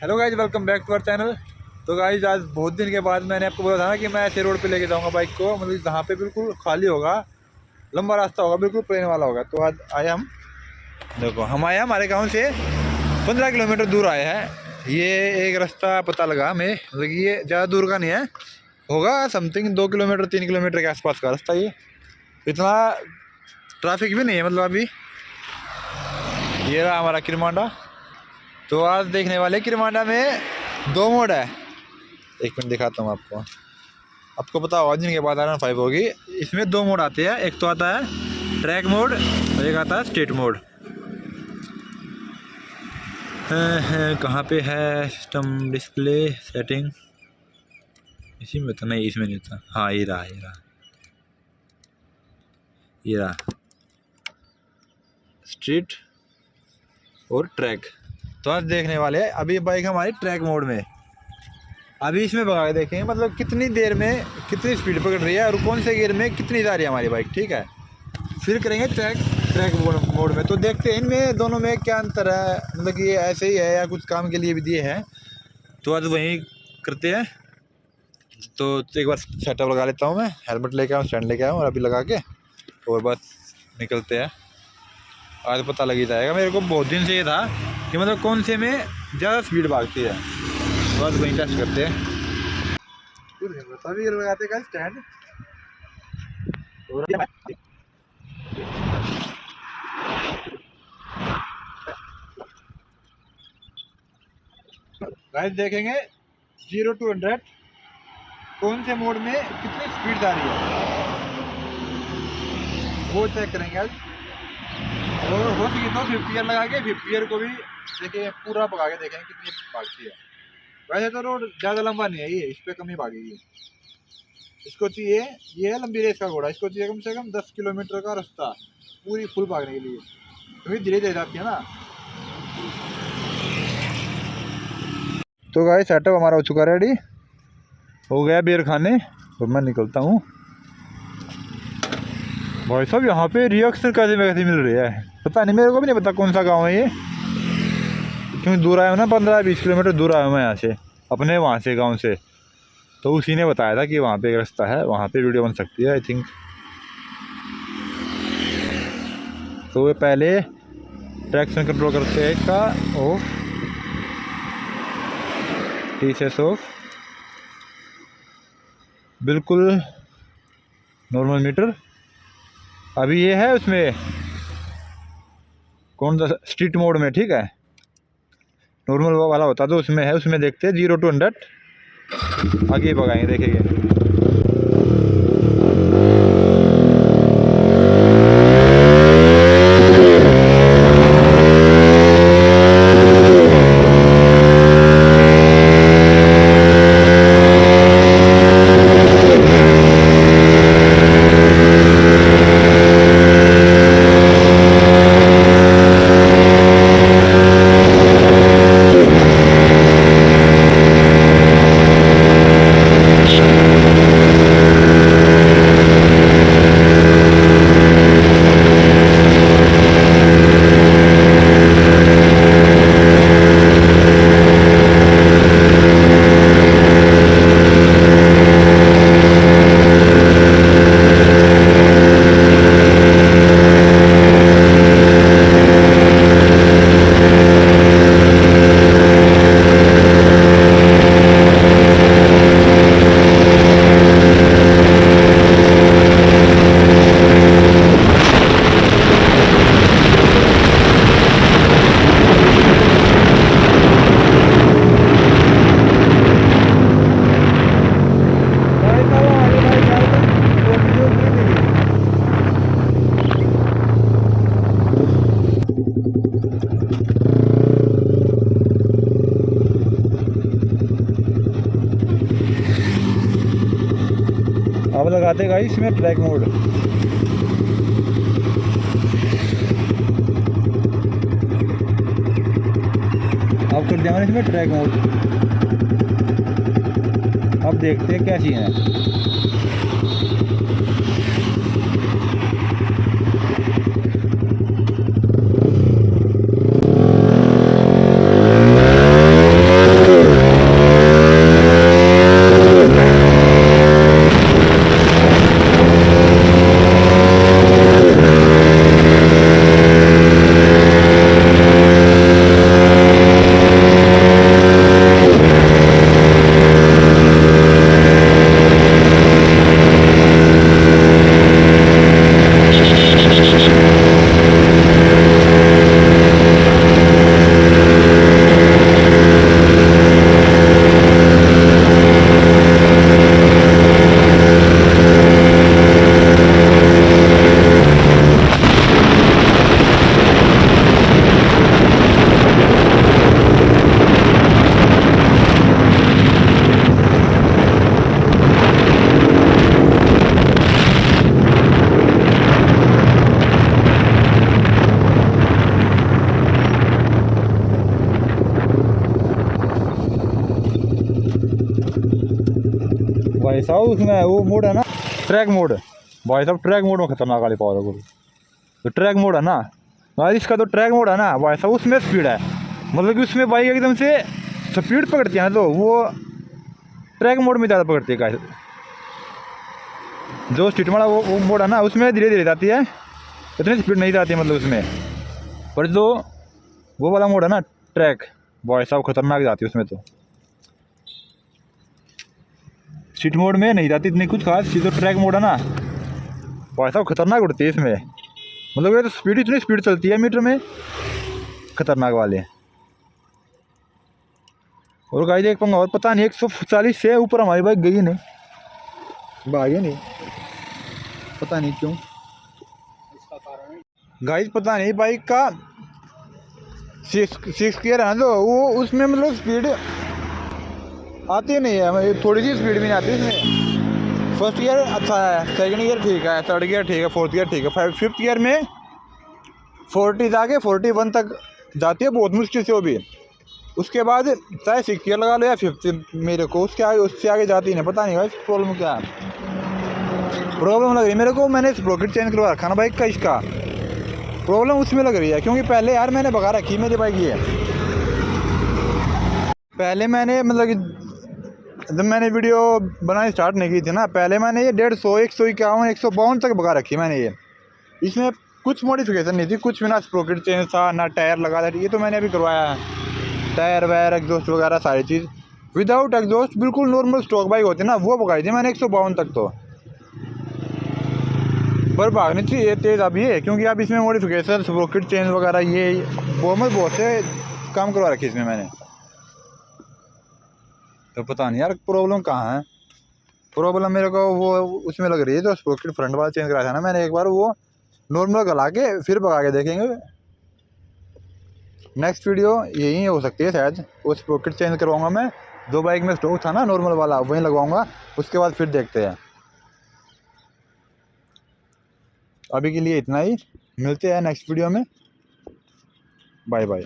Hello guys, welcome back to our channel. तो guys आज बहुत दिन के बाद मैंने आपको बोला था ना कि मैं ऐसे रोड पे लेके जाऊंगा बाइक को, मतलब जहाँ पे बिल्कुल खाली होगा, लंबा रास्ता होगा, बिल्कुल प्लेन वाला होगा। तो आज आए हम, देखो हम आए हमारे गांव से 15 किलोमीटर दूर आए हैं। ये एक रास्ता पता लगा हमें, मतलब ये ज़्यादा दूर का नहीं है, होगा समथिंग 2 किलोमीटर 3 किलोमीटर के आसपास का रास्ता। ये इतना ट्रैफिक भी नहीं है, मतलब अभी ये रहा हमारा किरमांडा। तो आज देखने वाले किरमांडा में 2 मोड है। एक मिनट दिखाता हूँ आपको। आपको पता होगा जिनके बाद R15 होगी, इसमें 2 मोड आते हैं। एक तो आता है ट्रैक मोड और एक आता है स्ट्रीट मोड। कहाँ पे है सिस्टम डिस्प्ले सेटिंग? इसी में तो नहीं, इसमें नहीं था। हाँ ये रहा, ये रहा स्ट्रीट और ट्रैक। तो आज देखने वाले हैं, अभी बाइक हमारी ट्रैक मोड में। अभी इसमें भगा के देखेंगे मतलब कितनी देर में कितनी स्पीड पकड़ रही है और कौन से गियर में कितनी जा रही है हमारी बाइक, ठीक है। फिर करेंगे ट्रैक मोड में। तो देखते हैं इनमें दोनों में क्या अंतर है, मतलब कि ये ऐसे ही है या कुछ काम के लिए भी दिए हैं। तो आज वहीं करते हैं। तो एक बार सेटअप लगा लेता हूँ मैं, हेलमेट लेके आऊँ, स्टैंड लेके आऊँ और अभी लगा के और बस निकलते हैं। आज पता लग ही जाएगा। मेरे को बहुत दिन से ये था कि मतलब कौन से में ज़्यादा स्पीड भागती है। बस वहीं टेस्ट करते हैं। तभी लगाते का स्टैंड और गाइस देखेंगे 0 to 100 कौन से मोड में कितनी स्पीड जा रही है, वो चेक करेंगे आज। और हो सके तो 50 गियर लगा के 50 गियर को भी देखिए, पूरा भगा के देखेंगे कितनी भागती है। वैसे तो रोड ज़्यादा लंबा नहीं है, ये इस पर कम ही भागेगी। इसको चाहिए, ये है लंबी रेस का घोड़ा, इसको चाहिए कम से कम 10 किलोमीटर का रास्ता पूरी फुल भागने के लिए, क्योंकि धीरे धीरे जाती है ना। तो गाइस सेटअप हमारा हो चुका रेडी, हो गया बियर खाने और मैं निकलता हूँ। भाई साहब यहाँ पे रिएक्शन कैसे मिल रही है पता नहीं, मेरे को भी नहीं पता कौन सा गांव है ये, क्योंकि दूर आया हूँ ना, 15-20 किलोमीटर दूर आया हूँ मैं यहाँ से, अपने वहाँ से गांव से। तो उसी ने बताया था कि वहाँ पे एक रास्ता है, वहाँ पे वीडियो बन सकती है आई थिंक। तो ये पहले ट्रैक्शन कंट्रोल करते हैं इसका, ऑफ, टीसीएस ऑफ, बिल्कुल नॉर्मल मीटर। अभी ये है उसमें कौन सा स्ट्रीट मोड में, ठीक है। नॉर्मल वाला होता तो उसमें है, उसमें देखते हैं 0 to 100 आगे भगाएंगे, देखेंगे। अब लगाते गाइस इसमें ट्रैक मोड। अब कर दिया मैंने इसमें ट्रैक मोड। अब देखते हैं कैसी है। भाई साहब उसमें वो मोड है ना ट्रैक मोड, भाई साहब ट्रैक मोड में खतरनाक वाली पावर है। तो ट्रैक मोड है ना भाई, इसका तो ट्रैक मोड है ना भाई साहब, उसमें स्पीड है, मतलब कि उसमें बाइक एकदम से स्पीड पकड़ती है ना, तो वो ट्रैक मोड में ज़्यादा पकड़ती है गाइस। जो स्ट्रीट वाला वो मोड है ना उसमें धीरे धीरे जाती है, इतनी स्पीड नहीं जाती है मतलब उसमें। पर जो वो वाला मोड है ना ट्रैक, भाई साहब खतरनाक जाती है उसमें। तो स्ट्रीट मोड में नहीं जाती इतनी कुछ खास, जो ट्रैक मोड है ना भाई साहब खतरनाक उड़ती है इसमें, मतलब ये तो स्पीड इतनी स्पीड चलती है मीटर में, खतरनाक वाले। और गाइस देख पाऊंगा, और पता नहीं 140 से ऊपर हमारी बाइक गई नहीं, भागी नहीं, पता नहीं क्यों गाइस, पता नहीं बाइक का सिक्स गियर है ना, तो वो उसमें मतलब स्पीड आती नहीं है, मतलब थोड़ी सी स्पीड भी नहीं आती इसमें। फर्स्ट गियर अच्छा है, सेकंड गियर ठीक है, थर्ड गियर ठीक है, फोर्थ गियर ठीक है, फिफ्थ गियर में 40 जाके 41 तक जाती है बहुत मुश्किल से वो भी। उसके बाद चाहे 6 गियर लगा लो या 5th, मेरे को उससे आगे जाती नहीं, पता नहीं भाई प्रॉब्लम क्या है। प्रॉब्लम लग रही है मेरे को, मैंने स्प्रोकेट चेंज करवा रखा ना बाइक का, इसका प्रॉब्लम उसमें लग रही है, क्योंकि पहले यार मैंने भगा रखी मेरी बाइक ये, पहले मैंने मतलब कि जब मैंने वीडियो बनानी स्टार्ट नहीं की थी ना, पहले मैंने ये 150, 151, 152 तक भगा रखी मैंने ये। इसमें कुछ मॉडिफिकेशन नहीं थी, कुछ भी ना स्प्रोकेट चेंज था ना टायर लगा था, ये तो मैंने अभी करवाया है, टायर वायर एग्जॉस्ट वगैरह सारी चीज़ विदाउट एग्जॉस्ट, बिल्कुल नॉर्मल स्टॉक बाइक होती है ना वो भगाई थी मैंने 152 तक। तो पर भागनी चाहिए तेज़ अभी है, क्योंकि अब इसमें मॉडिफिकेशन स्प्रोकेट चेंज वगैरह ये बहुत से काम करवा रखे इसमें मैंने। तो पता नहीं यार प्रॉब्लम कहाँ है, प्रॉब्लम मेरे को वो उसमें लग रही है, जो स्प्रोकेट फ्रंट वाला चेंज कराया था ना मैंने एक बार, वो नॉर्मल गला के फिर भगा के देखेंगे। नेक्स्ट वीडियो यही हो सकती है शायद, वो स्प्रोकेट चेंज करवाऊंगा मैं, जो बाइक में स्टॉक था ना नॉर्मल वाला वहीं लगवाऊंगा, उसके बाद फिर देखते हैं। अभी के लिए इतना ही, मिलते हैं नेक्स्ट वीडियो में, बाय बाय।